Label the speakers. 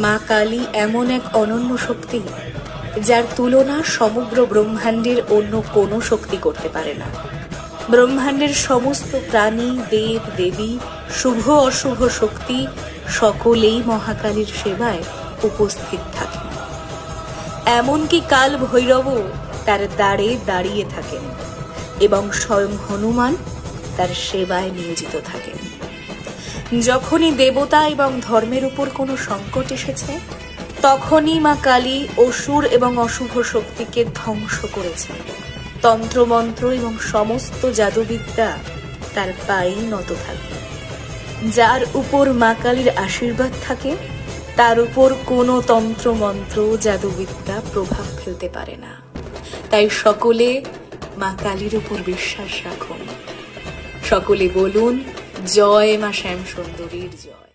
Speaker 1: মা কালী এমন এক অনন্য শক্তি, যার তুলনা সমগ্র ব্রহ্মাণ্ডের অন্য কোনো শক্তি করতে পারে না। ব্রহ্মাণ্ডের সমস্ত প্রাণী, দেব দেবী, শুভ অশুভ শক্তি সকলেই মহাকালীর সেবায় উপস্থিত থাকেন। এমনকি কাল ভৈরব তার দ্বারে দাঁড়িয়ে থাকেন এবং স্বয়ং হনুমান তার সেবায় নিয়োজিত থাকেন। যখনই দেবতা এবং ধর্মের উপর কোনো সংকট এসেছে, তখনই মা কালী অসুর এবং অশুভ শক্তিকে ধ্বংস করেছেন। তন্ত্রমন্ত্র এবং সমস্ত জাদুবিদ্যা তার পায়েই নত থাকে। যার উপর মা কালীর আশীর্বাদ থাকে, তার উপর কোনো তন্ত্রমন্ত্র জাদুবিদ্যা প্রভাব ফেলতে পারে না। তাই সকলে মা কালীর উপর বিশ্বাস রাখুন। সকলে বলুন, জয় মা শ্যামসুন্দরীর জয়।